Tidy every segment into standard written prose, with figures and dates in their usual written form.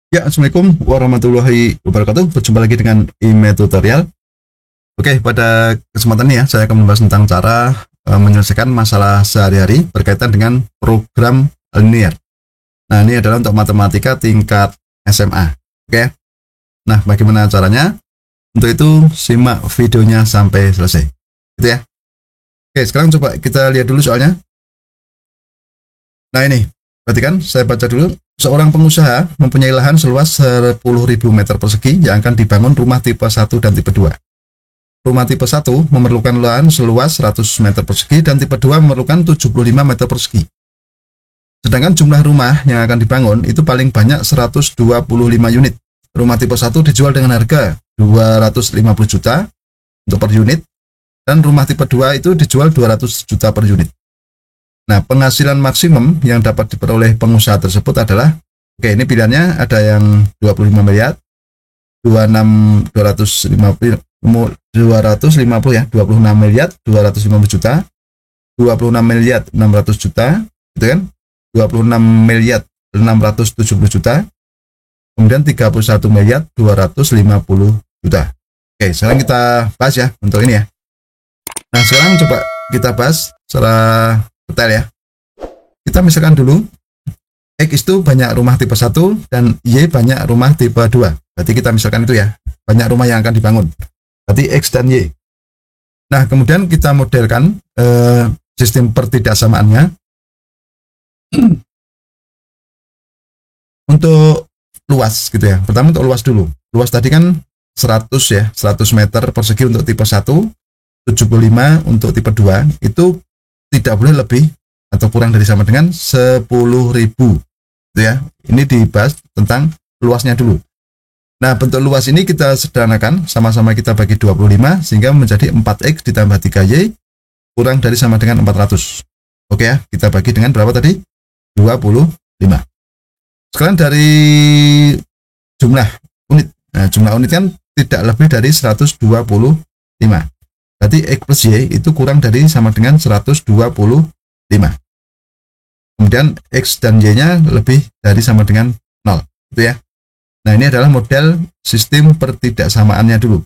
Ya, Assalamualaikum warahmatullahi wabarakatuh. Berjumpa lagi dengan IME Tutorial. Oke, pada kesempatan ini ya, saya akan membahas tentang cara menyelesaikan masalah sehari-hari berkaitan dengan program linear. Nah, ini adalah untuk matematika tingkat SMA. Oke. Nah, bagaimana caranya? Untuk itu, simak videonya sampai selesai. Gitu ya. Oke, sekarang coba kita lihat dulu soalnya. Nah, ini. Perhatikan, saya baca dulu. Seorang pengusaha mempunyai lahan seluas 10.000 meter persegi yang akan dibangun rumah tipe 1 dan tipe 2. Rumah tipe 1 memerlukan lahan seluas 100 meter persegi dan tipe 2 memerlukan 75 meter persegi. Sedangkan jumlah rumah yang akan dibangun itu paling banyak 125 unit. Rumah tipe 1 dijual dengan harga 250 juta untuk per unit, dan rumah tipe 2 itu dijual 200 juta per unit. Nah, penghasilan maksimum yang dapat diperoleh pengusaha tersebut adalah, oke, ini pilihannya ada yang 25 miliar, 250 ya, 26 miliar 250 juta, 26 miliar 600 juta, gitu kan? 26 miliar 670 juta, kemudian 31 miliar 250 juta. Oke, sekarang kita bahas ya untuk ini ya. Nah, sekarang coba kita bahas secara detail ya. Kita misalkan dulu X itu banyak rumah tipe 1 dan Y banyak rumah tipe 2. Berarti kita misalkan itu ya, banyak rumah yang akan dibangun. Berarti X dan Y. Nah, kemudian kita modelkan sistem pertidaksamaannya. Untuk luas gitu ya. Pertama untuk luas dulu. Luas tadi kan 100 ya, 100 meter persegi untuk tipe 1, 75 untuk tipe 2, itu tidak boleh lebih atau kurang dari sama dengan 10.000 gitu ya. Ini dibahas tentang luasnya dulu. Nah, bentuk luas ini kita sederhanakan, sama-sama kita bagi 25 sehingga menjadi 4X ditambah 3Y kurang dari sama dengan 400. Oke ya, kita bagi dengan berapa tadi? 25. Sekarang dari jumlah unit. Nah, jumlah unit kan tidak lebih dari 125. Berarti X plus Y itu kurang dari sama dengan 125. Kemudian X dan Y-nya lebih dari sama dengan 0. Gitu ya. Nah, ini adalah model sistem pertidaksamaannya dulu.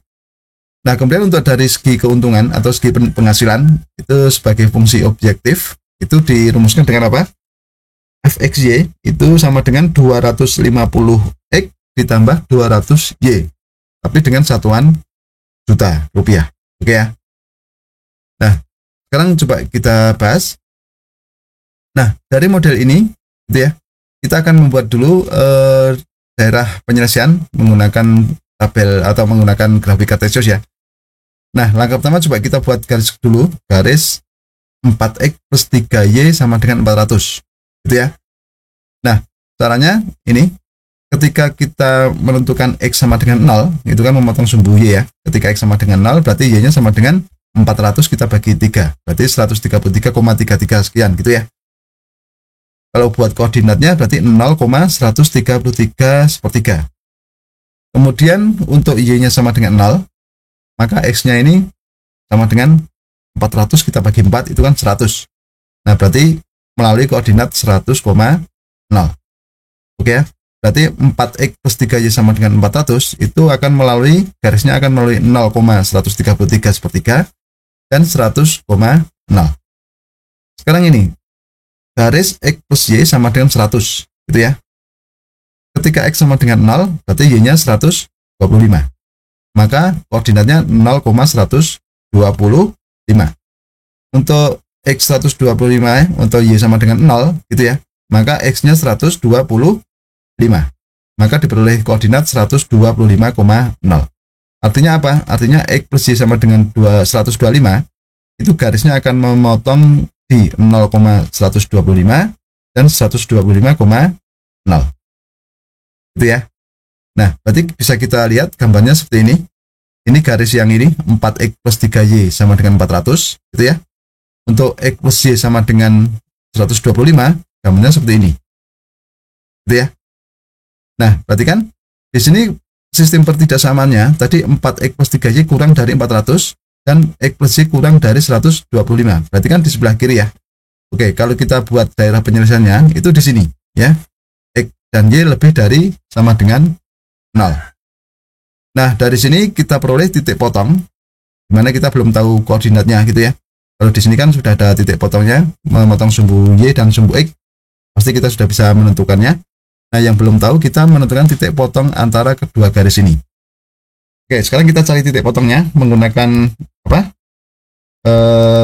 Nah, kemudian untuk dari segi keuntungan atau segi penghasilan, itu sebagai fungsi objektif, itu dirumuskan dengan apa? Fxy itu sama dengan 250X ditambah 200Y. Tapi dengan satuan juta rupiah. Oke ya. Nah, sekarang coba kita bahas. Nah, dari model ini, gitu ya, kita akan membuat dulu daerah penyelesaian menggunakan tabel atau menggunakan grafik kartesius ya. Nah, langkah pertama coba kita buat garis dulu, garis 4X plus 3Y sama dengan 400, gitu ya. Nah, caranya ini, ketika kita menentukan X sama dengan 0, itu kan memotong sumbu Y ya. Ketika X sama dengan 0, berarti Y-nya sama dengan 400 kita bagi 3, berarti 133,33 sekian, gitu ya. Kalau buat koordinatnya berarti 0,133/3. Kemudian untuk Y-nya sama dengan 0, maka X-nya ini sama dengan 400 kita bagi 4, itu kan 100. Nah, berarti melalui koordinat 100,0. Oke ya. Berarti 4X plus 3Y sama dengan 400, itu akan melalui, garisnya akan melalui 0,133/3 dan 100,0. Sekarang ini, garis X plus Y sama dengan 100, gitu ya. Ketika X sama dengan 0, berarti Y-nya 125. Maka koordinatnya 0,125. Untuk X 125, untuk Y sama dengan 0, gitu ya. Maka X-nya 125. Maka diperoleh koordinat 125,0. Artinya apa? Artinya X plus Y sama dengan 125, itu garisnya akan memotong di 0,125 dan 125,0. Gitu ya. Nah, berarti bisa kita lihat gambarnya seperti ini. Ini garis yang ini 4X plus 3Y sama dengan 400, gitu ya. Untuk X plus Y sama dengan 125, gambarnya seperti ini. Gitu ya. Nah, berarti kan di sini sistem pertidaksamaannya tadi 4X plus 3Y kurang dari 400 dan X plus Y kurang dari 125. Berarti kan di sebelah kiri ya. Oke, kalau kita buat daerah penyelesaiannya itu di sini ya. X dan Y lebih dari sama dengan 0. Nah, dari sini kita peroleh titik potong, dimana kita belum tahu koordinatnya gitu ya. Kalau di sini kan sudah ada titik potongnya, memotong sumbu Y dan sumbu X, pasti kita sudah bisa menentukannya. Nah, yang belum tahu kita menentukan titik potong antara kedua garis ini. Oke, sekarang kita cari titik potongnya menggunakan apa?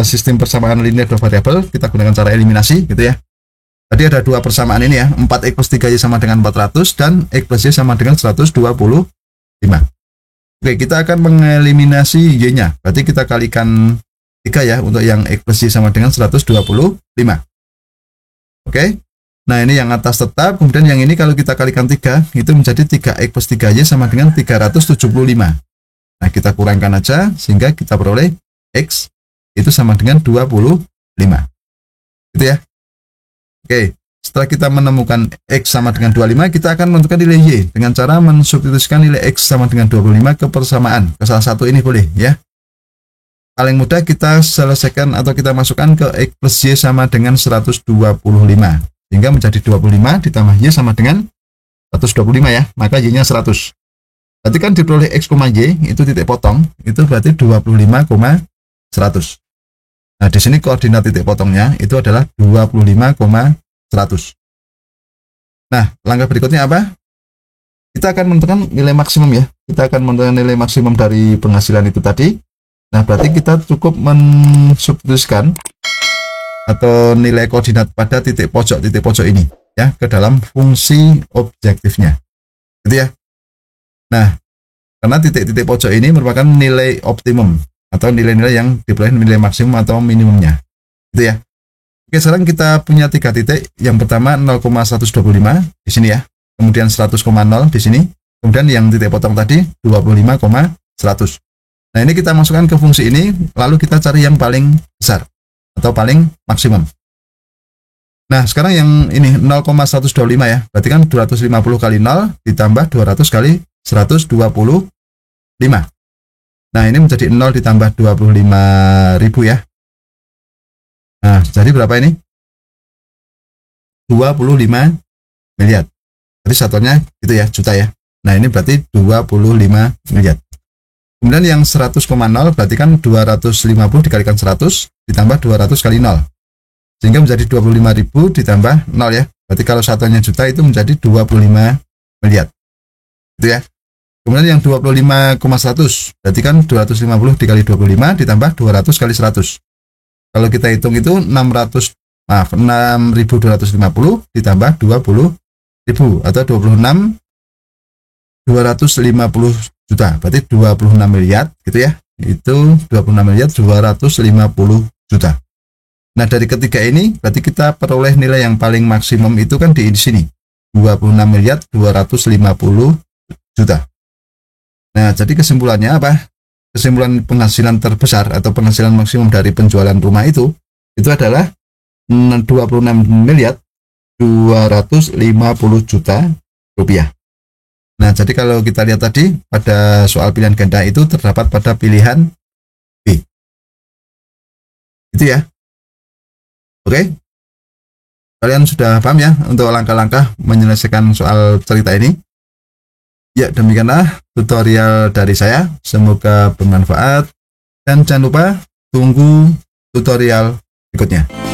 Sistem persamaan linear dua variabel. Kita gunakan cara eliminasi gitu ya. Tadi ada dua persamaan ini ya, 4x plus 3y sama dengan 400 dan x plus y sama dengan 125. Oke, kita akan mengeliminasi y-nya. Berarti kita kalikan 3 ya untuk yang x plus y sama dengan 125. Oke. Nah, ini yang atas tetap, kemudian yang ini kalau kita kalikan 3 itu menjadi 3x plus 3y sama dengan 375. Nah, kita kurangkan aja sehingga kita peroleh x itu sama dengan 25. Gitu ya. Oke, setelah kita menemukan X sama dengan 25, kita akan menentukan nilai Y dengan cara mensubstitusikan nilai X sama dengan 25 ke persamaan. Ke salah satu ini boleh ya. Paling mudah kita selesaikan atau kita masukkan ke X plus Y sama dengan 125. Sehingga menjadi 25 ditambah Y sama dengan 125 ya. Maka Y-nya 100. Berarti kan diperoleh X, Y itu titik potong. Itu berarti 25,100. Nah, di sini koordinat titik potongnya itu adalah 25,100. Nah, langkah berikutnya apa? Kita akan menentukan nilai maksimum ya. Kita akan menentukan nilai maksimum dari penghasilan itu tadi. Nah, berarti kita cukup mensubstitusikan atau nilai koordinat pada titik pojok ini ya ke dalam fungsi objektifnya. Gitu ya. Nah, karena titik-titik pojok ini merupakan nilai optimum atau nilai-nilai yang diperoleh nilai maksimum atau minimumnya, gitu ya. Oke, sekarang kita punya 3 titik. Yang pertama 0,125 di sini ya, kemudian 100,0 di sini, kemudian yang titik potong tadi 25,100. Nah, ini kita masukkan ke fungsi ini, lalu kita cari yang paling besar atau paling maksimum. Nah, sekarang yang ini 0,125 ya, berarti kan 250 kali 0 ditambah 200 kali 125. Nah, ini menjadi 0 ditambah 25.000 ya. Nah, jadi berapa ini? 25 miliar. Jadi satunya itu ya, juta ya. Nah, ini berarti 25 miliar. Kemudian yang 100,0 berarti kan 250 dikalikan 100 ditambah 200 kali 0. Sehingga menjadi 25.000 ditambah 0 ya. Berarti kalau satunya juta itu menjadi 25 miliar. Gitu ya. Kemudian yang 25,100 berarti kan 250 dikali 25 ditambah 200 kali 100. Kalau kita hitung itu 6.250 ditambah 20.000 atau 250 juta. Berarti 26 miliar gitu ya. Itu 26 miliar 250 juta. Nah, dari ketiga ini berarti kita peroleh nilai yang paling maksimum itu kan di sini. 26 miliar 250 juta. Nah, jadi kesimpulannya apa? Kesimpulan penghasilan terbesar atau penghasilan maksimum dari penjualan rumah itu adalah 26 miliar 250 juta rupiah. Nah, jadi kalau kita lihat tadi pada soal pilihan ganda itu terdapat pada pilihan B. Itu ya. Oke. Kalian sudah paham ya untuk langkah-langkah menyelesaikan soal cerita ini? Ya, demikianlah tutorial dari saya. Semoga bermanfaat. Dan jangan lupa tunggu tutorial berikutnya.